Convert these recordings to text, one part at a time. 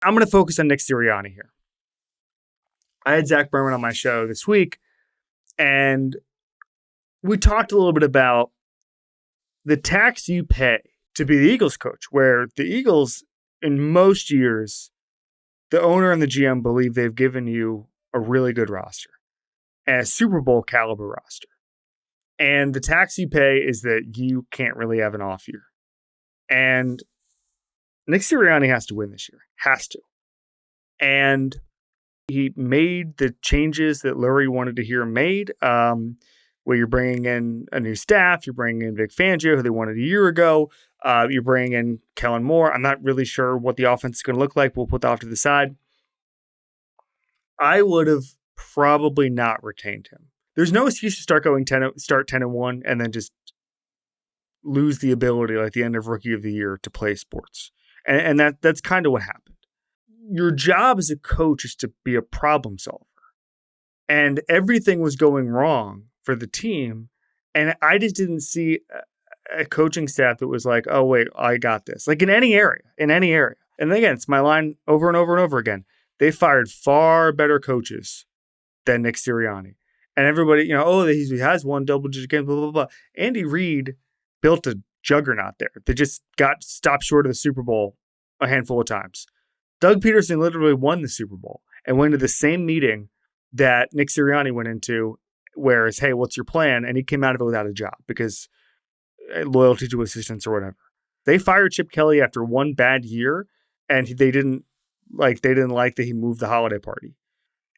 I'm going to focus on Nick Sirianni here. I had Zach Berman on my show this week, and we talked a little bit about the tax you pay to be the Eagles coach, where the Eagles, in most years, the owner and the GM believe they've given you a really good roster and a Super Bowl caliber roster. And the tax you pay is that you can't really have an off year. And Nick Sirianni has to win this year. Has to. And he made the changes that Lurie wanted to hear made, where you're bringing in a new staff, you're bringing in Vic Fangio, who they wanted a year ago, you're bringing in Kellen Moore. I'm not really sure what the offense is going to look like. We'll put that off to the side. I would have probably not retained him. There's no excuse to start 10-1 and then just lose the ability, like the end of rookie of the year, to play sports. And that's kind of what happened. Your job as a coach is to be a problem solver. And everything was going wrong for the team. And I just didn't see a coaching staff that was like, oh, wait, I got this. Like in any area. And again, it's my line over and over and over again. They fired far better coaches than Nick Sirianni. And everybody, he has won double-digit games, blah, blah, blah. Andy Reid built a juggernaut there. They just got stopped short of the Super Bowl a handful of times. Doug Peterson literally won the Super Bowl and went to the same meeting that Nick Sirianni went into, where it's, hey, what's your plan? And he came out of it without a job because loyalty to assistants or whatever. They fired Chip Kelly after one bad year, and they didn't like that he moved the holiday party.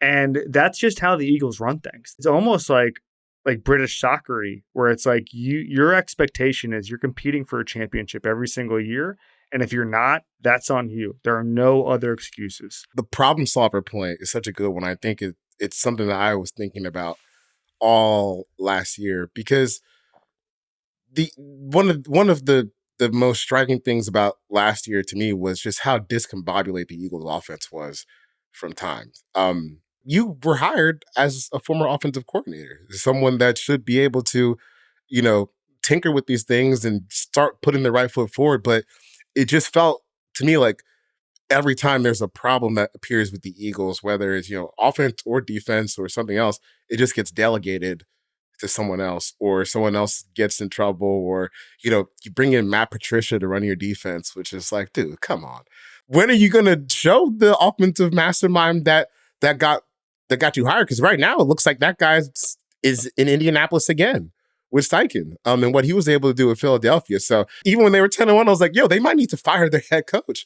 And that's just how the Eagles run things. It's almost like British soccer-y, where it's like your expectation is you're competing for a championship every single year. And if you're not, that's on you. There are no other excuses. The problem solver point is such a good one. I think it's something that I was thinking about all last year, because one of the most striking things about last year to me was just how discombobulated the Eagles offense was from times. You were hired as a former offensive coordinator, someone that should be able to, tinker with these things and start putting the right foot forward. But it just felt to me like every time there's a problem that appears with the Eagles, whether it's, offense or defense or something else, it just gets delegated to someone else, or someone else gets in trouble, or, you bring in Matt Patricia to run your defense, which is like, dude, come on. When are you going to show the offensive mastermind that got you hired? Because right now it looks like that guy is in Indianapolis again with Steichen, and what he was able to do in Philadelphia. So even when they were 10-1, I was like, they might need to fire their head coach.